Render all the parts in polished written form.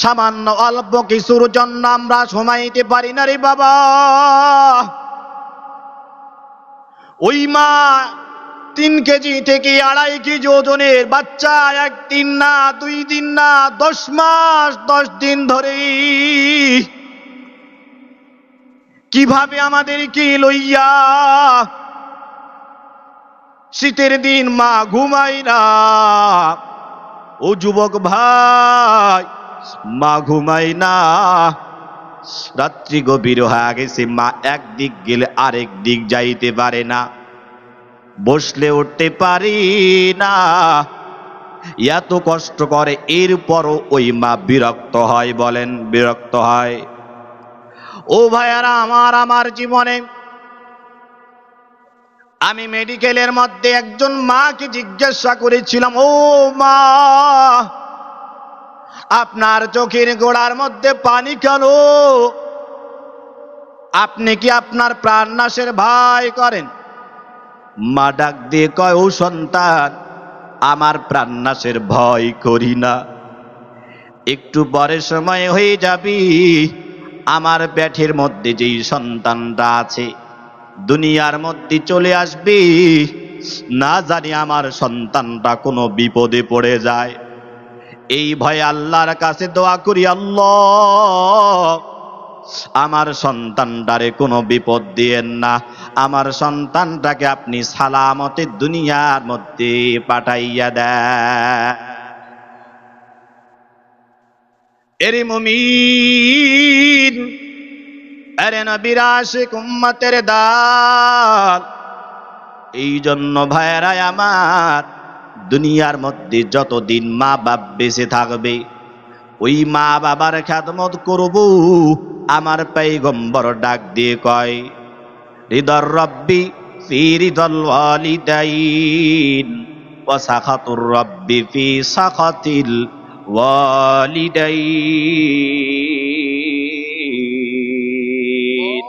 সামান্য অল্প কিছুর জন্য আমরা সময় দিতে পারি না রে বাবা। ওই মা 3 কেজি থেকে 2.5 কেজি ওজনের বাচ্চা 1 দিন না 2 দিন না 10 মাস 10 দিন ধরে কিভাবে আমাদেরকে লইয়া, শীতের দিন মা ঘুমায় না। ও যুবক ভাই, মা ঘুমায় না, রাত্রি গভীর হয়ে গেছে, মা একদিক গেলে আরেক দিক যাইতে পারে না, বসলে উঠতে পারি না, এত কষ্ট করে। এরপরও ওই মা বিরক্ত হয়, বলেন বিরক্ত হয়। ও ভাইয়ারা আমার জীবনে আমি মেডিকেলের মধ্যে একজন মাকে জিজ্ঞাসা করেছিলাম, ও মা, আপনার চোখের গোড়ার মধ্যে পানি কেন? আপনি কি আপনার প্রাণনাশের ভয় করেন? মা ডাক দিয়ে কয়, ও সন্তান, আমার প্রাণনাশের ভয় করি না। একটু পরে সময় হয়ে যাবি, আমার পেটের মধ্যে যেই সন্তানটা আছে দুনিয়ার মধ্যে চলে আসবে, না জানি আমার সন্তানটা কোনো বিপদে পড়ে যায়। এই ভয়ে আল্লাহর কাছে দোয়া করি, আল্লাহ আমার সন্তানটারে কোনো বিপদ দিয়েন না, আমার সন্তানটাকে আপনি সালামতে দুনিয়ার মধ্যে পাঠাইয়া দেন। এরে মুমিন, আরে নবীর আশিক উম্মতের দাল, এই জন্য ভাইয়েরা আমার, দুনিয়ার মধ্যে যতদিন মা বাপ বেঁচে থাকবে ওই মা বাবার খেদমত করব। আমার পয়গম্বর ডাক দিয়ে কয়, রিদর রব্বি ফি রিদল ওয়ালিদাইন ওয়া সাখাতুর রব্বি ফি সাখাতিল ওয়ালিদাইন।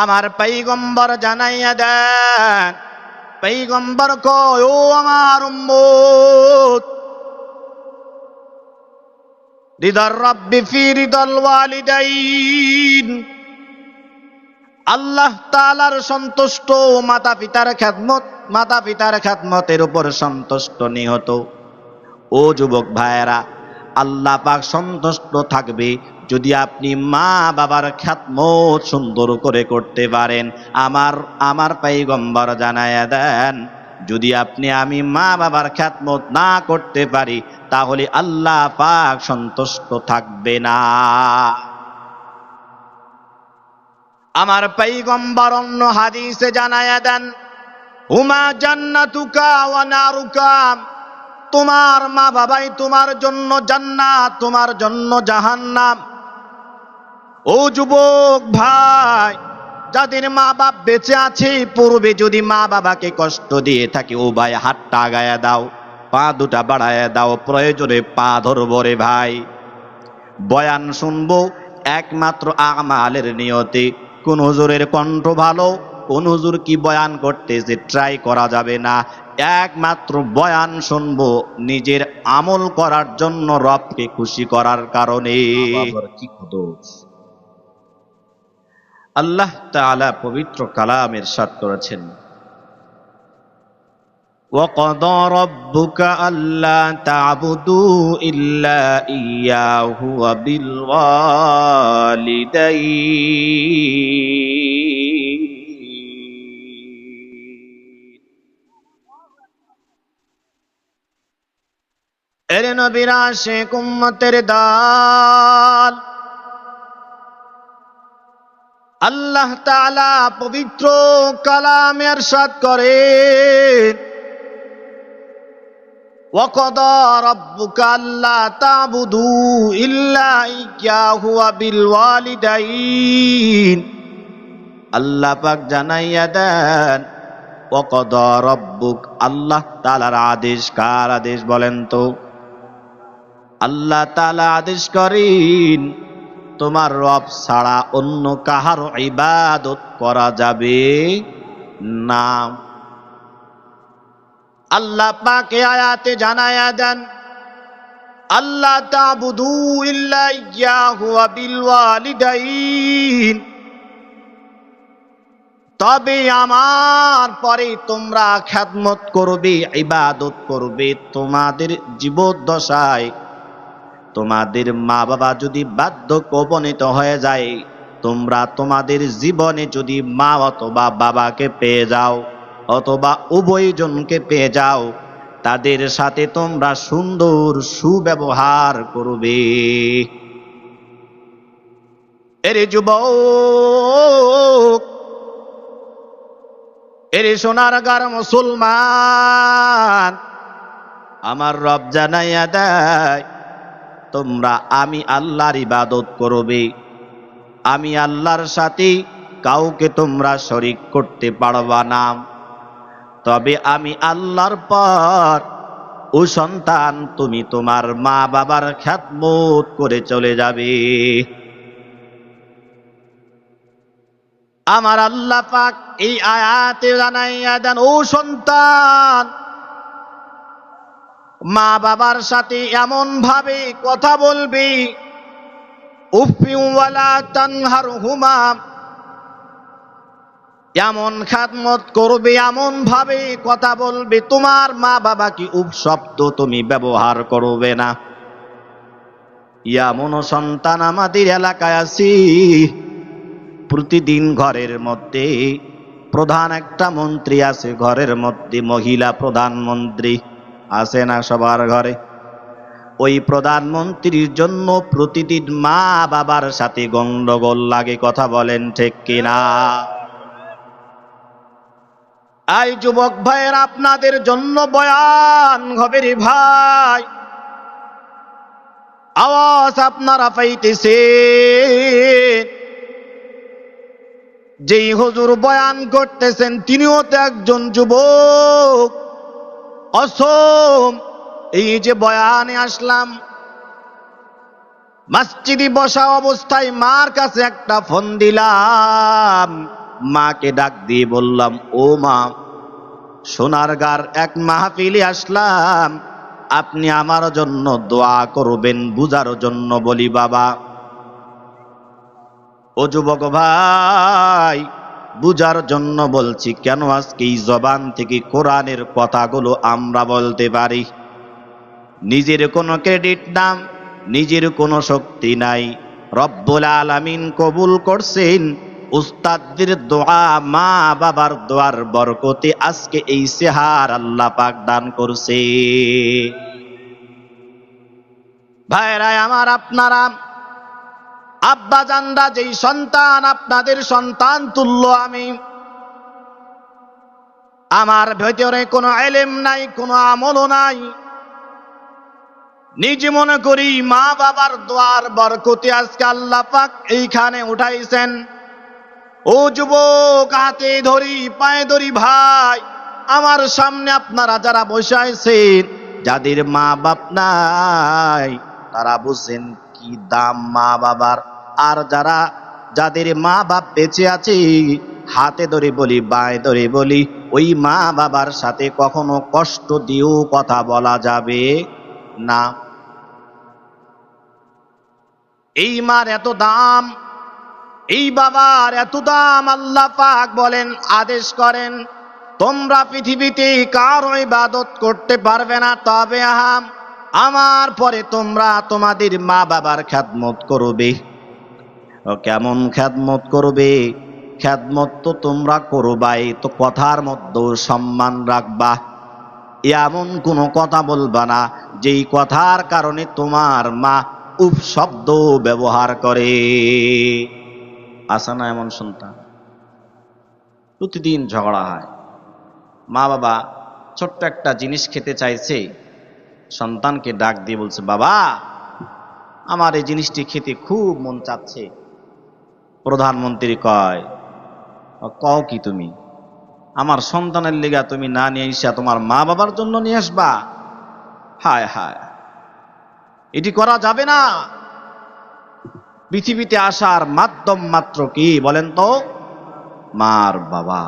আমার পয়গম্বর জানাইয়া দেন, পয়গম্বর কয়, ও আমার উম্মত, রিদার রব্বি ফি রিদাল ওয়ালিদাইন, আল্লাহ তাআলার সন্তুষ্ট মাতা পিতার খেদমতের উপর সন্তুষ্ট নিহত। ও যুবক ভাইয়েরা, আল্লাহ পাক সন্তুষ্ট থাকবে যদি আপনি মা বাবার খেদমত সুন্দর করে করতে পারেন। আমার পয়গম্বর জানায়া দেন, যদি আমি মা বাবার খেদমত না করতে পারি তাহলে আল্লাহ পাক সন্তুষ্ট থাকবে না। আমার পয়গম্বর অন্য হাদিসে জানায়া দেন, হুমা জান্নাতুকা ওয়া নারুকা, তোমার মা বাবাই তোমার জন্য জান্নাত, তোমার জন্য জাহান্নাম। ও যুবক ভাই, যাদের মা বাপ বেঁচে আছে, পূর্বে যদি মা বাবাকে কষ্ট দিয়ে থাকে, ও ভাই হাতটা আগায়া দাও, পা দুটা বাড়ায়া দাও, প্রয়োজনে পা ধরবো রে ভাই। বয়ান শুনবো একমাত্র আমালের নিয়তে। কোন হুজুরের কণ্ঠ ভালো, কোন হুজুর কি বয়ান করতেছে ট্রাই করা যাবে না। একমাত্র বয়ান শুনবো নিজের আমল করার জন্য, রবকে খুশি করার কারণে। আল্লাহ তাআলা পবিত্র কালাম ইরশাদ করেছেন, وَقَضَى رَبُّكَ أَلَّا تَعْبُدُوا إِلَّا إِيَّاهُ وَبِالْوَالِدَيْنِ এর নবীর আশিক উম্মতের দাল, আল্লাহ তাআলা পবিত্র কালামে ইরশাদ করেন, وَقَضَى رَبُّكَ أَلَّا تَعْبُدُوا إِلَّا إِيَّاهُ وَبِالْوَالِدَيْنِ। আল্লাহ পাক জানাইয়া দেন, وَقَضَى رَبُّكَ, আল্লাহ তাআলার আদেশ। কার আদেশ বলেন তো? আল্লাহ তাআলা আদেশ করেন, তোমার রব ছাড়া অন্য কাহার ইবাদত করা যাবে না। আল্লাহ পাক এই আয়াতে জানায়া দেন, আল্লা তা'বুদু ইল্লা ইয়াহু ওয়া বিল ওয়ালিদাইন, তবে আমার পরে তোমরা খেদমত করবে, ইবাদত করবে। তোমাদের জীবদ্দশায় তোমাদের মা বাবা যদি বার্ধক্যে উপনীত হয়ে যায়, তোমরা তোমাদের জীবনে যদি মা অথবা বাবাকে পেয়ে যাও অথবা উভয়জনকে পেয়ে যাও, তাদের সাথে তোমরা সুন্দর সুব্যবহার করবে। এরে যুবক, এরে সোনারগাঁর মুসলমান, আমার রব জানাইয়া দেয়, তোমরা আমি আল্লাহর ইবাদত করবে। আমি আল্লাহর সাথে কাউকে তোমরা শরীক করতে পারবা না। তবে আমি আল্লাহর পর ও সন্তান, তুমি তোমার মা বাবার খেদমত করে চলে যাবে। আমার আল্লাহ পাক এই আয়াতে জানাইয়া দেন, ও সন্তান, মা বাবার সাথে এমন ভাবে কথা বলবি, উফি ওয়ালা তানহারহুমা, এমন খেদমত করবে, এমন ভাবে কথা বলবে, তোমার মা বাবা কি উফ শব্দ তুমি ব্যবহার করবে না। এমন সন্তান আমাদের এলাকায় আছি। প্রতিদিন ঘরের মধ্যে প্রধান একটা মন্ত্রী আছে, ঘরের মধ্যে মহিলা প্রধানমন্ত্রী আছে না সবার ঘরে? ওই প্রধানমন্ত্রীর জন্য প্রতিদিন মা বাবার সাথে গন্ডগোল লাগে। কথা বলেন ঠিক কিনা? এই যুবক ভাইয়ের, আপনাদের জন্য বয়ান হবে রে ভাই। আওয়াজ আপনারা পাইতেছেন? যেই হুজুর বয়ান করতেছেন তিনিও তো একজন যুবক। অসম এই যে বয়ানে আসলাম, মসজিদে বসা অবস্থায় মার কাছে একটা ফোন দিলাম, মাকে ডাক দিয়ে বললাম, ও মা, সোনারগাঁর এক মাহফিলে আসলাম, আপনি আমার জন্য দোয়া করবেন। বুঝার জন্য বলি, বাবা ও যুবক ভাই, বুঝার জন্য বলছি। কেন আজকে এই জবান থেকে কোরআনের কথাগুলো আমরা বলতে পারি? নিজের কোনো ক্রেডিট নাম, নিজের কোনো শক্তি নাই। রব্বুল আলামিন কবুল করছেন উস্তাদদের দোয়া, মা বাবার দোয়ার বরকতে আজকে এই সেহার আল্লাহ পাক দান করছে। ভাইরা আমার, আপনারা আব্বা জানরা যেই সন্তান, আপনাদের সন্তান তুল্য আমি। আমার ভেতরে কোনো ইলম নাই, কোনো আমলও নাই। নিজে মনে করি মা বাবার দোয়ার বরকতে আজকে আল্লাহ পাক এইখানে উঠাইছেন। ও যুবক, হাতে ধরি পায়ে ধরি ভাই, আমার সামনে আপনারা যারা বসে আছেন, যাদের মা বাপ নাই, তারা বুঝেন কি দাম মা বাবার। আর যাদের মা বাপ বেঁচে আছে, হাতে ধরে বলি, বাঁয়ে ধরে বলি, ওই মা বাবার সাথে কখনো কষ্ট দিয়েও কথা বলা যাবে না। এই মার এত দাম, এই বাবার এত দাম। আল্লাহ পাক বলেন, আদেশ করেন, তোমরা পৃথিবীতে কারো ইবাদত করতে পারবে না, তবে আমার পরে তোমরা তোমাদের মা বাবার খেদমত করবে। কেমন খেদমত করবে? খেদমত তো তোমরা করবাই, তো কথার মধ্যে সম্মান রাখবা। এমন কোনো কথা বলবা না যেই কথার কারণে তোমার মা উফ শব্দ ব্যবহার করে। আসে না এমন সন্তান? প্রতিদিন ঝগড়া হয়। মা বাবা ছোট্ট একটা জিনিস খেতে চাইছে, সন্তানকে ডাক দিয়ে বলছে, বাবা, আমার এই জিনিসটি খেতে খুব মন চাচ্ছে। প্রধানমন্ত্রী কয়, কও কি তুমি? আমার সন্তানের লেগা তুমি না নিয়ে এসে তোমার মা বাবার জন্য নিয়ে আসবা? হায় হায়, এটি করা যাবে না। পৃথিবীতে আসার মাধ্যম মাত্র কি বলেন তো? মার বাবা।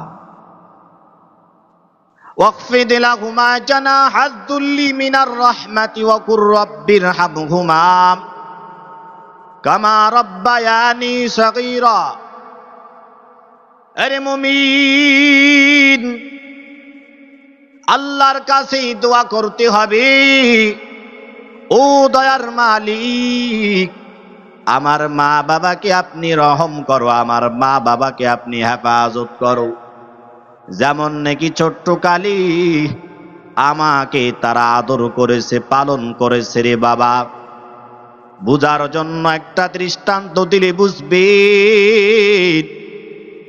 ওয়াকফিদ লাহুমা জানাহাদ যুল্লি মিনার রাহমাতি ওয়া কুর রাব্বিরহামহুমা কামা রাব্বায়ানি সাগীরা। আরে মুমিন, আল্লাহর কাছে দোয়া করতে হবে, ও দয়ার মালিক, আমার মা বাবাকে আপনি রহম করো, আমার মা বাবাকে আপনি হেফাজত করো। যেমন নাকি ছোট্ট কালী আমাকে তারা আদর করেছে, পালন করেছে রে বাবা। বুঝার জন্য একটা দৃষ্টান্ত দিলে বুঝবে।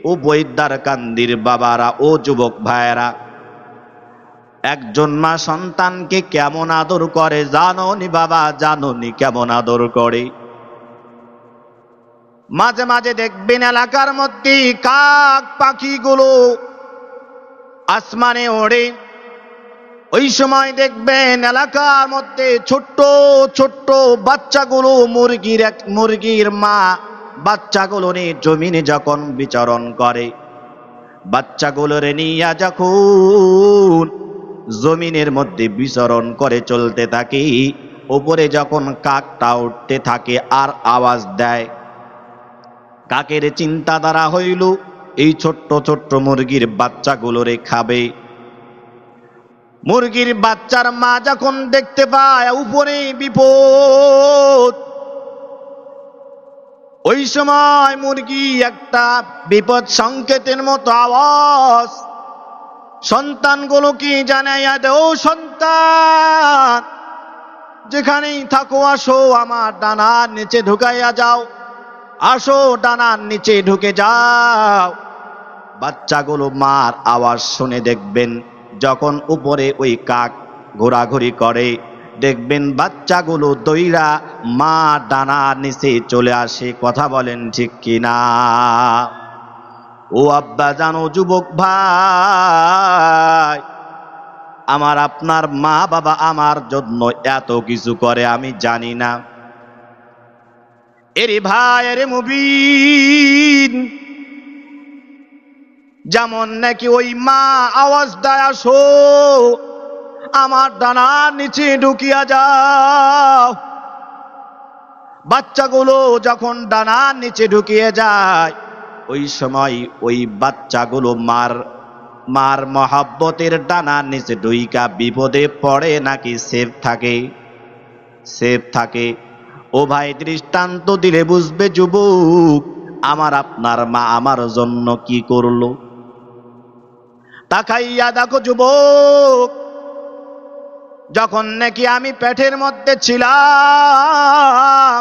ও বৈদ্যার কান্দির বাবারা, ও যুবক ভাইয়েরা, একজন মা সন্তানকে কেমন আদর করে জানোনি বাবা? জানোনি কেমন আদর করে? মাঝে মাঝে দেখবেন এলাকার মধ্যে কাক পাখিগুলো আসমানে ওড়ে, ওই সময় দেখবেন এলাকার মধ্যে ছোট্ট ছোট্ট বাচ্চাগুলো মুরগির মা বাচ্চাগুলো নিয়ে জমিনে যখন বিচরণ করে, বাচ্চাগুলোরে নিয়ে যখন জমিনের মধ্যে বিচরণ করে চলতে থাকে, উপরে যখন কাকটা উঠতে থাকে আর আওয়াজ দেয়, কাকের চিন্তাধারা হইল এই ছোট্ট ছোট্ট মুরগির বাচ্চাগুলোরে খাবে। মুরগির বাচ্চার মা যখন দেখতে পায় উপরে বিপদ, ওই সময় মুরগি একটা বিপদ সংকেতের মতো আওয়াজ সন্তানগুলোকে জানাইয়া দেয়, ও সন্তান, যেখানেই থাকো আসো আমার ডানার নিচে ঢুকাইয়া যাও, আসো ডানার নিচে ঢুকে যাও। বাচ্চাগুলো মার আওয়াজ শুনে দেখবেন যখন উপরে ওই কাক ঘোরাঘুরি করে, দেখবেন বাচ্চাগুলো দইরা মা ডানার নিচে চলে আসে। কথা বলেন ঠিক কিনা? ও আব্বা জানো, যুবক ভাই, আমার আপনার মা বাবা আমার জন্য এত কিছু করে আমি জানি না। এরে ভাই, এরে মুবিন, যেমন নাকি ওই মা আওয়াজ দেয় আসো আমার ডানার নিচে ঢুকিয়া যাও, বাচ্চাগুলো যখন ডানার নিচে ঢুকিয়ে যায়, ওই সময় ওই বাচ্চাগুলো মার মহাব্বতের ডানার নিচে ঢুইকা বিপদে পড়ে নাকি সেফ থাকে? সেফ থাকে। ও ভাই, দৃষ্টান্ত দিলে বুঝবে যুবক, আমার আপনার মা আমার জন্য কি করলো। তাকাইয়া দেখো যুবক, যখন নাকি আমি পেটের মধ্যে ছিলাম,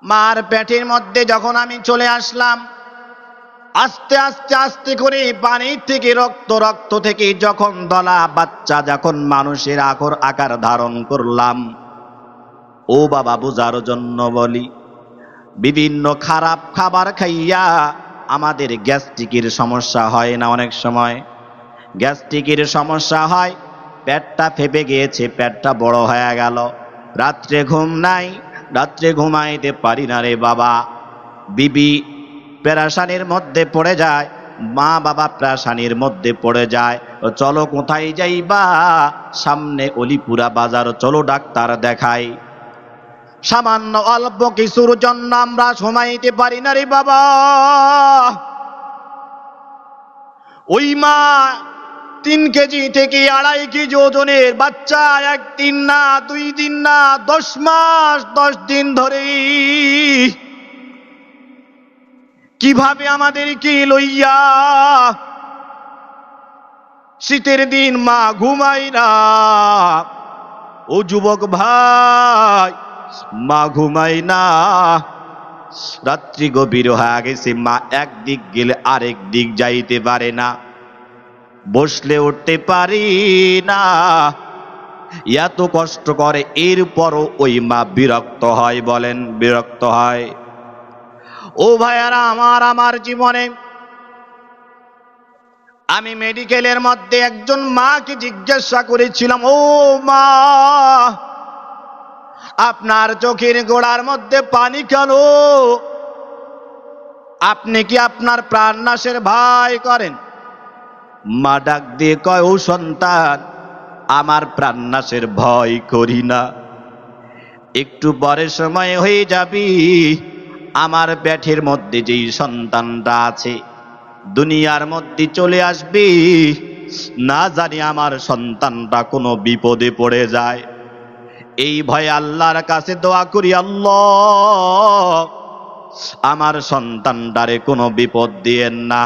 মার পেটের মধ্যে যখন আমি চলে আসলাম, আস্তে আস্তে আস্তে করে পানির থেকে রক্ত থেকে যখন দলা বাচ্চা যখন মানুষের আকার ধারণ করলাম, ও বাবা বুঝার জন্য বলি, বিভিন্ন খারাপ খাবার খাইয়া আমাদের গ্যাস্ট্রিকের সমস্যা হয় না? অনেক সময় গ্যাস্ট্রিকের সমস্যা হয়, পেটটা ফেপে গিয়েছে, পেটটা বড় হয়ে গেল, রাত্রে ঘুম নাই, রাত্রে ঘুমাইতে পারি না রে বাবা। বিবি পেরেশানির মধ্যে পড়ে যায়, মা বাবা পেরেশানির মধ্যে পড়ে যায়, চলো কোথায় যাইবা? সামনে অলিপুরা বাজার, চলো ডাক্তার দেখাই। সামান্য অল্প কিছুর জন্য আমরা ঘুমাইতে পারি না রে বাবা। ওই মা 3 কেজি থেকে 2.5 কেজি ওজনের বাচ্চা, 1 দিন না 2 দিন না 10 মাস 10 দিন ধরে কিভাবে আমাদেরকে লইয়া, শীতের দিন মা ঘুমায় না। ও যুবক ভাই, মা ঘুমায় না, রাত্রি গভীর হয়ে গেছে, মা একদিক গেলে আরেক দিক যাইতে পারে না, বসলে উঠতে পারি না, এত কষ্ট করে, এরপরও ওই মা বিরক্ত হয়। বলেন, বিরক্ত হয়। ও ভাইয়ারা আমার জীবনে আমি মেডিকেলের মধ্যে একজন মাকে জিজ্ঞাসা করেছিলাম, ও মা, আপনার চোখের গোড়ার মধ্যে পানি কেন? আপনি কি আপনার প্রাণনাশের ভয় করেন? মা ডাক দিয়ে কয়, ও সন্তান, আমার প্রাণনাশের ভয় করি না, একটু পরে সময় হয়ে যাবি, আমার পেটের মধ্যে যেই সন্তানটা আছে দুনিয়ার মধ্যে চলে আসবি, না জানি আমার সন্তানটা কোনো বিপদে পড়ে যায়। এই ভয়ে আল্লাহর কাছে দোয়া করি, আল্লাহ আমার সন্তানটারে কোনো বিপদ দিয়েন না,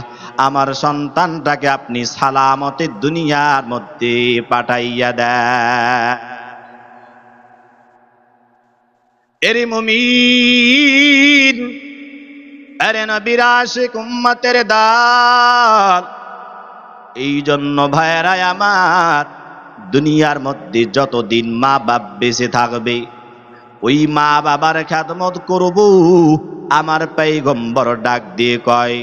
আমার সন্তানটাকে আপনি সালামতে দুনিয়ার মধ্যে পাঠাইয়া দেন। এরে মুমিন, আরে নবীর আশিক উম্মতের দাল, এই জন্য ভাইয়েরা আমার, দুনিয়ার মধ্যে যতদিন মা বাপ বেঁচে থাকবে ওই মা বাবার খেদমত করব। আমার পয়গম্বর ডাক দিয়ে কয়,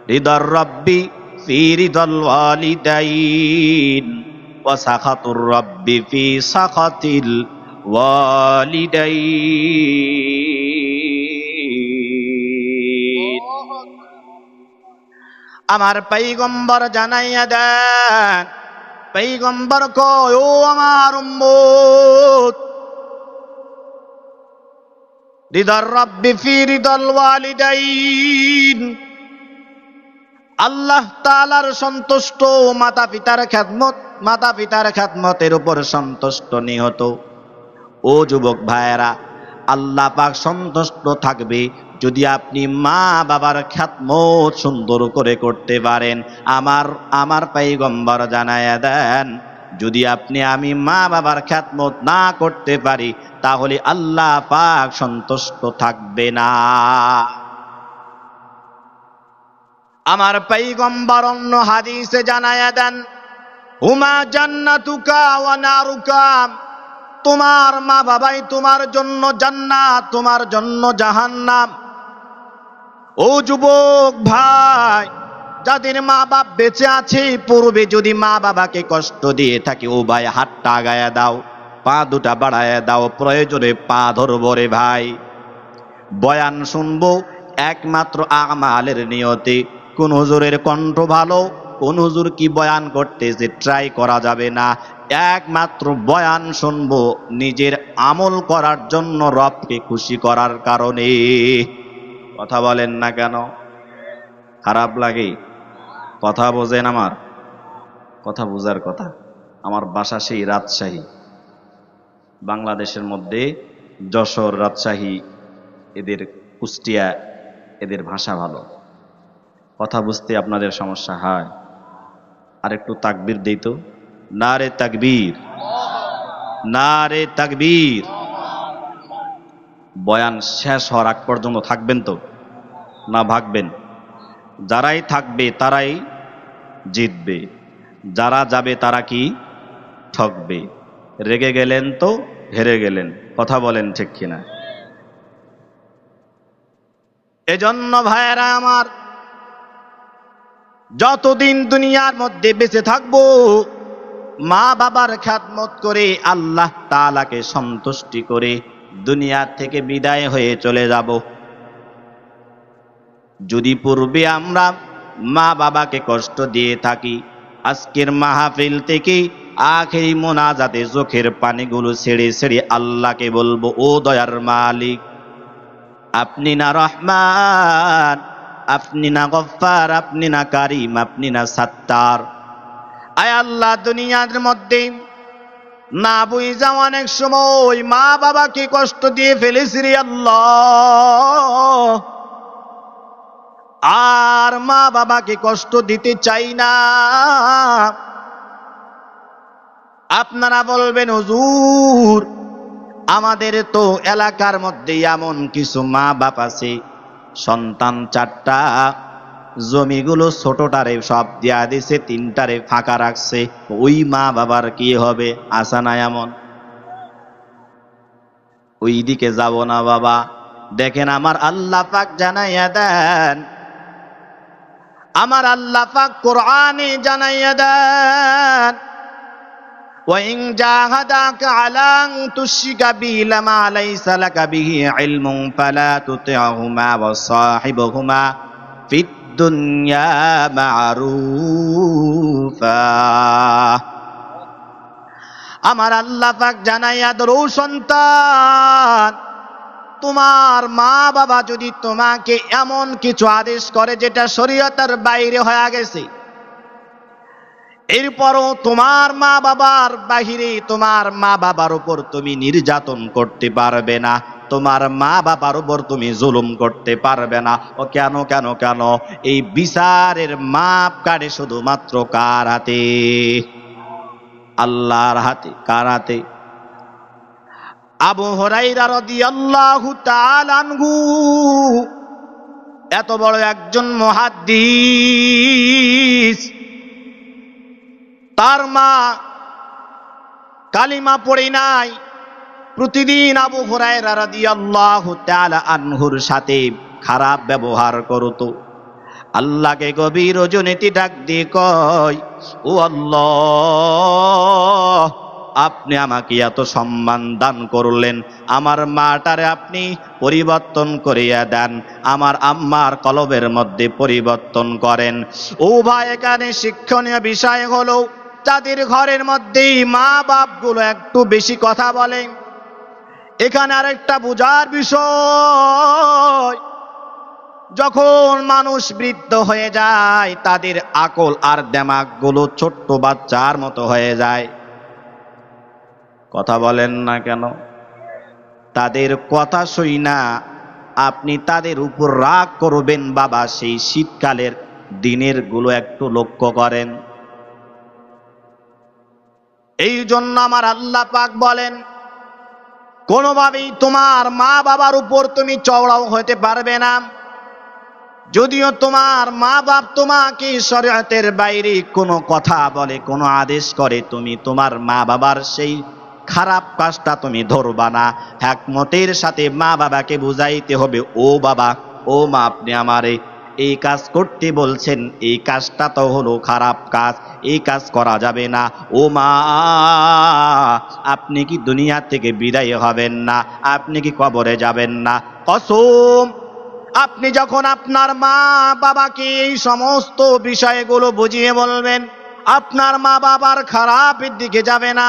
রিদর রব্বি ফি রিদল ওয়ালিদাইন ওয়া সাখাতুর রব্বি ফি সাখাতিল ওয়ালিদাইন। আমার পয়গম্বর জানাইয়া দেন, পয়গম্বর কয়, ও আমার উম্মত, রিদার রব্বি ফি রিদাল ওয়ালিদাইন, আল্লাহ তাআলার সন্তুষ্ট মাতা পিতার খেদমতের উপর সন্তুষ্ট নিহত। ও যুবক ভাইয়েরা, আল্লাহ পাক সন্তুষ্ট থাকবে যদি আপনি মা বাবার খেদমত সুন্দর করে করতে পারেন। আমার পয়গম্বর জানায়া দেন, যদি আমি মা বাবার খেদমত না করতে পারি তাহলে আল্লাহ পাক সন্তুষ্ট থাকবে না। আমার পয়গম্বর অন্য হাদিসে জানায়া দেন, হুমা জান্নাতুকা ওয়া নারুকা, তোমার মা বাবাই তোমার জন্য জান্নাত, তোমার জন্য জাহান্নাম। ও যুবক ভাই, যাদের মা বাপ বেঁচে আছে, পূর্বে যদি মা বাবাকে কষ্ট দিয়ে থাকে, ও ভাই হাতটা আগায়া দাও, পা দুটা বাড়ায়া দাও, প্রয়োজনে পা ধরবো রে ভাই। বয়ান শুনবো একমাত্র আমালের নিয়তে। কোন হুজুরের কণ্ঠ ভালো, কোন হুজুর কি বয়ান করতেছে ট্রাই করা যাবে না। একমাত্র বয়ান শুনবো নিজের আমল করার জন্য, রবকে খুশি করার কারণে। কথা বলেন না কেন? খারাপ লাগে? কথা বোঝেন? আমার কথা বোঝার কথা। আমার বাসা সেই রাজশাহী, বাংলাদেশের মধ্যে যশোর, রাজশাহী, এদের কুষ্টিয়া, এদের ভাষা ভালো, কথা বুঝতে আপনাদের সমস্যা হয়। আর একটু তাকবীর দেই তো, নারে তাকবীর, নারে তাকবীর। বয়ান শেষ হওয়ার আগ পর্যন্ত থাকবেন তো না ভাগবেন? যারাই থাকবে তারাই জিতবে, যারা যাবে তারা কি ঠকবে। রেগে গেলেন তো হেরে গেলেন। কথা বলেন ঠিক কিনা? এজন্য ভাইয়েরা আমার, যতদিন দুনিয়ার মধ্যে বেঁচে থাকবো মা বাবার খেদমত করে আল্লাহ তাআলাকে সন্তুষ্টি করে দুনিয়া থেকে বিদায় হয়ে চলে যাব। যদি পূর্বে আমরা মা বাবাকে কষ্ট দিয়ে থাকি, আজকের মাহফিল থেকে আখেরি মোনাজাতে চোখের পানিগুলো ছেড়ে ছেড়ে আল্লাহকে বলবো, ও দয়ার মালিক, আপনি না রহমান, আপনি না গফফার, আপনি না কারিম, আপনি না সাত্তার। আয় আল্লাহ, দুনিয়ার মধ্যে না বুঝা অনেক সময় মা বাবাকে কষ্ট দিয়ে ফেলেছি রে আল্লাহ, আর মা বাবাকে কষ্ট দিতে চাই না। আপনারা বলবেন, হুজুর আমাদের তো এলাকার মধ্যে এমন কিছু মা বাপ আছে, সন্তান 4টা, জমিগুলো ছোটটারে সব দিয়া দিছে, 3টারে ফাঁকা রাখছে, ওই মা বাবার কি হবে? আসা না এমন? ওই দিকে যাব না বাবা। দেখেন আমার আল্লাহ পাক জানাইয়া দেন, আমার আল্লাহ পাক কোরআনে জানাইয়া দেন, وَإِنْ جَاهَدَاكَ عَلَى أَنْ تُشْرِكَ بِي مَا لَيْسَ لَكَ بِهِ عِلْمٌ فَلَا تُطِعْهُمَا وَصَاحِبْهُمَا فِي দুনিয়া মারুফা। আমার আল্লাহ পাক জানাইয়া দিল, ও সন্তান, তোমার মা বাবা যদি তোমাকে এমন কিছু আদেশ করে যেটা শরীয়তের বাইরে হয়ে গেছে, এরপরও তোমার মা বাবার বাহিরে তোমার মা বাবার উপর তুমি নির্যাতন করতে পারবে না, তোমার মা বাবার উপর তুমি জুলুম করতে পারবে না। ও কেন কেন কেন? এই বিচারের মাপ কাটে শুধুমাত্র কার হাতে? আল্লাহর হাতে। কার হাতে? আবু হুরায়রা রাদিয়াল্লাহু তাআলা আনহু এত বড় একজন মুহাদ্দিস, তার মা কালিমা পড়ে নাই, প্রতিদিন আবু হুরায়রা রাদিয়াল্লাহু তাআলা আনহুর সাথে খারাপ ব্যবহার করত। আল্লাহকে গভীর রজনীতে ডাক দিয়ে কয়, ও আল্লাহ, আপনি আমাকে এত সম্মান দান করলেন, আমার মাটারে আপনি পরিবর্তন করিয়া দেন, আমার আম্মার কলবের মধ্যে পরিবর্তন করেন। ও ভাই, এখানে শিক্ষণীয় বিষয় হলো, যাদের ঘরের মধ্যেই মা বাপগুলো একটু বেশি কথা বলে, এখানে আরেকটা বোঝার বিষয়, যখন মানুষ বৃদ্ধ হয়ে যায় তাদের আকল আর দিমাগ গুলো ছোট্ট বাচ্চার মতো হয়ে যায়। কথা বলেন না কেন? তাদের কথা শুই না আপনি তাদের উপর রাগ করবেন বাবা, সেই শীতকালের দিনের গুলো একটু লক্ষ্য করেন। এই জন্য আমার আল্লাহ পাক বলেন, কোনোভাবেই তোমার মা বাবার উপর তুমি চওড়াও হতে পারবে না। যদিও তোমার মা বাপ তোমাকে শরীয়তের বাইরে কোনো কথা বলে, কোনো আদেশ করে, তুমি তোমার মা বাবার সেই খারাপ কাজটা তুমি ধরবা না। হিকমতের সাথে মা বাবাকে বুঝাইতে হবে, ও বাবা, ও মা, আপনি আমারে এই কাজ করতে বলছেন, এই কাজটা তো হলো খারাপ কাজ, এই কাজ করা যাবে না। ও মা, আপনি কি দুনিয়া থেকে বিদায় হবেন না? আপনি কি কবরে যাবেন না? কসম, আপনি যখন আপনার মা বাবাকে এই সমস্ত বিষয়গুলো বুঝিয়ে বলবেন, আপনার মা বাবার খারাপের দিকে যাবে না।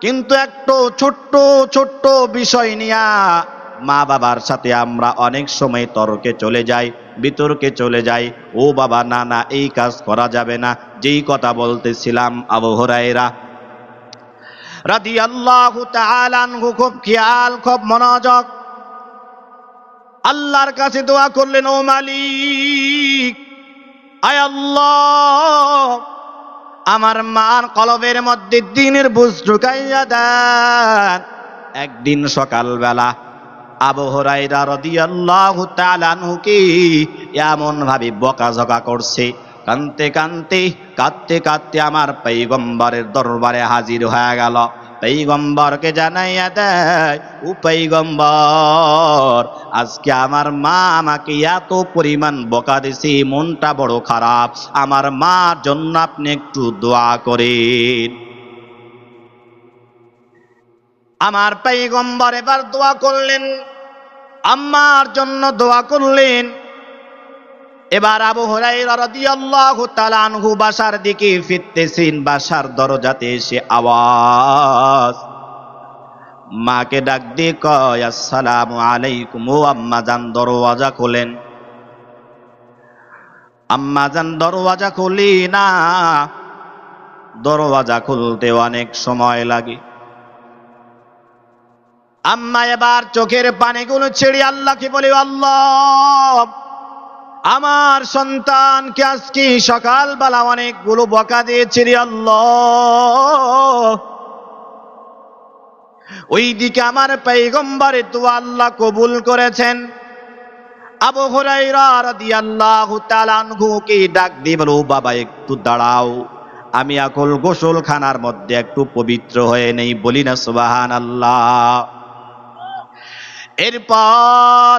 কিন্তু একটু ছোট্ট ছোট্ট বিষয় নিয়ে মা বাবার সাথে আমরা অনেক সময় তর্কে চলে যাই, বিতর্কে চলে যাই। ও বাবা, না না, এই কাজ করা যাবে না। যেই কথা বলতেছিলাম, আবু হুরায়রা রাদিয়াল্লাহু তাআলা আনহু খুব খেয়াল, খুব মনোযোগ আল্লাহর কাছে দোয়া করলেন, ও মালিক, আয় আল্লাহ, আমার মার কলবের মধ্যে দ্বীনের বুঝ ঢুকাইয়া দেন। একদিন সকালবেলা আবু হুরায়রা রাদিয়াল্লাহু তাআলা আনহুকে এমন ভাবে বকাঝকা করছে, কাঁদতে কাঁদতে কাঁদতে কাঁদতে আমার পয়গম্বরের দরবারে হাজির হয়ে গেল। পয়গম্বরকে জানাইয়া দেয়, ও পয়গম্বর, আজকে আমার মা আমাকে এত পরিমাণ বকা দিছে, মনটা বড় খারাপ, আমার মার জন্য আপনি একটু দোয়া করেন। আমার পয়গম্বর এবার দোয়া করলেন, আম্মার জন্য দোয়া করলেন। এবার আবু হুরায়রা রাদিয়াল্লাহু তাআলা আনহু বাসার দিকে ফিরতেছেন, বাসার দরজাতে এসে আওয়াজ, মাকে ডাক দিয়ে কয়, আসসালামু আলাইকুম। ও আম্মা জান, দরওয়াজা খোলেন। আম্মা জান দরওয়াজা খুলি না, দরওয়াজা খুলতে অনেক সময় লাগে। আম্মা এবার চোখের পানিগুলো ছেড়ে আল্লাহকে বলে, আল্লাহ, আমার সন্তানকে আজকে সকালবেলা অনেকগুলো বকা দিয়েছে রে আল্লাহ। ওইদিকে আমার পয়গম্বরের দোয়া আল্লাহ কবুল করেছেন। আবু হুরায়রা রাদিয়াল্লাহু তাআলা আনহুকে ডাক দিয়ে বলে, ও বাবা, একটু দাঁড়াও, আমি এখন গোসলখানার মধ্যে একটু পবিত্র হয়ে নেই। বলি না সুবহানাল্লাহ। এরপর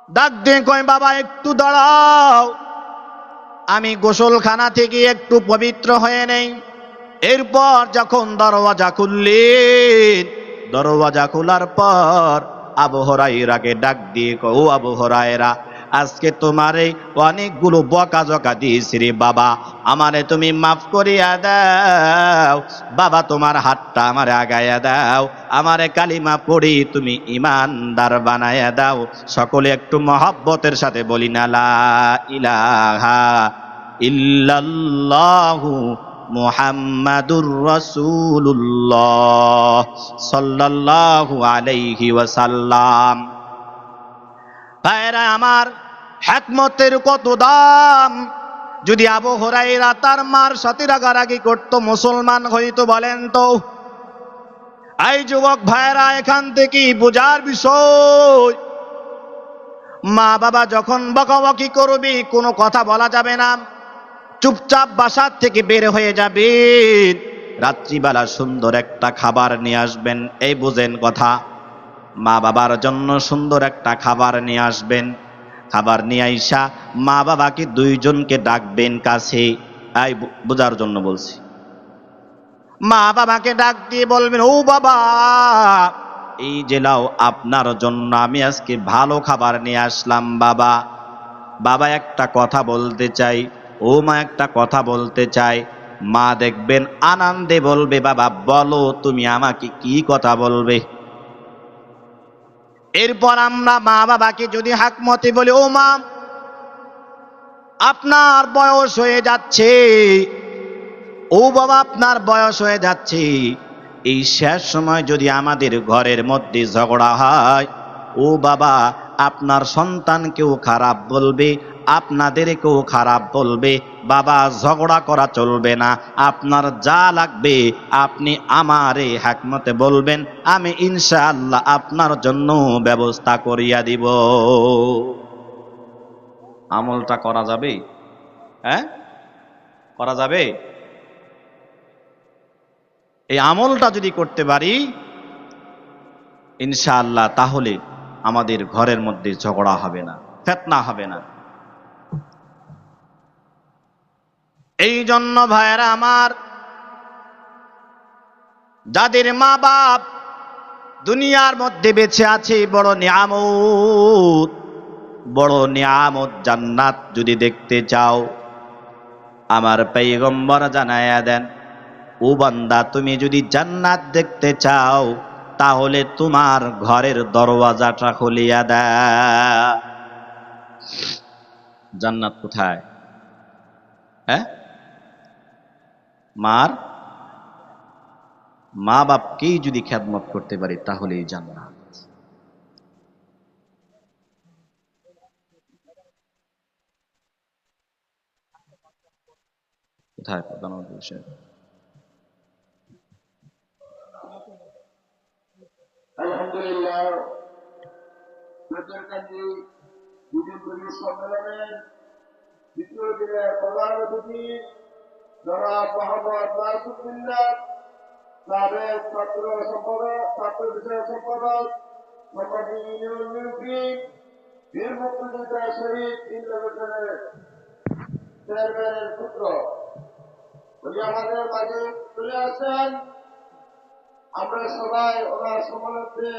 ডাক দিয়ে কয়, বাবা একটু দাঁড়াও, আমি গোসলখানা থেকে একটু পবিত্র হয়ে নেই। এরপর যখন দরওয়াজা খুললেন, দরওয়াজা খোলার পর আবু হুরায়রাকে ডাক দিয়ে কয়, ও আবু হুরায়রা, আজকে তোমারে অনেকগুলো বকাঝকা দিয়েছি রে বাবা, আমারে তুমি মাফ করিয়া দাও বাবা, তোমার হাতটা আমারে আগাইয়া দাও, আমারে কালিমা পড়ি তুমি ইমানদার বানাইয়া দাও। সকলে একটু মহব্বতের সাথে বলি না লা ইলাহা ইল্লাল্লাহু মুহাম্মাদুর রাসূলুল্লাহ সাল্লাল্লাহু আলাইহি ওয়াসাল্লাম। ভাইরা আমার, হিকমতের কত দাম! যদি আবু হুরায়রা তার মার সাথে রাগারাগি করতো, মুসলমান হইতো বলেন তো? এই যুবক ভাইরা, এখান থেকে বোঝার বিষয়, মা বাবা যখন বকাবকি করবি কোনো কথা বলা যাবে না, চুপচাপ বাসার থেকে বের হয়ে যাবেন, রাত্রিবেলা সুন্দর একটা খাবার নিয়ে আসবেন। এই বুঝেন কথা, মা বাবার জন্য সুন্দর একটা খাবার নিয়ে আসবেন। খাবার নিয়ে আইসা মা বাবাকে দুইজনকে ডাকবেন কাছে, এই বোঝার জন্য বলছি। মা বাবাকে ডাক দিয়ে বলবেন, ও বাবা, এই যে লাও, আপনার জন্য আমি আজকে ভালো খাবার নিয়ে আসলাম বাবা। বাবা একটা কথা বলতে চাই, ও মা একটা কথা বলতে চাই। মা দেখবেন আনন্দে বলবে, বাবা বলো, তুমি আমাকে কি কথা বলবে। এরপর আমরা মা বাবাকে যদি হাকমতে বলি, ও মা, আপনার বয়স হয়ে যাচ্ছে, ও বাবা আপনার বয়স হয়ে যাচ্ছে, এই শেষ সময় যদি আমাদের ঘরের মধ্যে ঝগড়া হয়, ও বাবা আপনার সন্তানকেও খারাপ বলবে, আপনাদেরকেও খারাপ বলবে, বাবা ঝগড়া করা চলবে না, আপনার যা লাগবে আপনি আমারে হিকমতে বলবেন, আমি ইনশাআল্লাহ আপনার জন্য ব্যবস্থা করিয়া দিব। আমলটা করা যাবে? হ্যাঁ, করা যাবে? এই আমলটা যদি করতে পারি ইনশাআল্লাহ, তাহলে আমাদের ঘরের মধ্যে ঝগড়া হবে না, ফিতনা হবে না। এই জন্য ভাইয়েরা আমার, যাদের মা বাপ দুনিয়ার মধ্যে বেঁচে আছে, বড় নিয়ামত, বড় নিয়ামত। জান্নাত যদি দেখতে চাও, আমার পয়গম্বর জানায়া দেন, ও বান্দা, তুমি যদি জান্নাত দেখতে চাও তাহলে তোমার ঘরের দরওয়াজাটা খুলিয়া দাও। জান্নাত কোথায়? হ্যাঁ, মা বাপকেই যদি খেদমত করতে পারি তাহলেই জান্নাত। কোথায় প্রধানমন্ত্রী বিষয়? আলহামদুলিল্লাহ, সরকারি বিভিন্ন সম্মেলনের দ্বিতীয় দিনের প্রধান অতিথি জনাব মোহাম্মদ নাসিরুদ্দিল্লাহ, সাবেক ছাত্র সম্পাদক, ছাত্র বিষয়ক সম্পাদক, সম্পাদক ইউনিয়ন বিএনপি, বীর মুক্তিযোদ্ধা শহীদ ইন্দ্রগোচরের চেয়ারম্যানের পুত্র, উনি আমাদের মাঝে চলে আসেন। আমরা সবাই ওনার সম্মানার্থে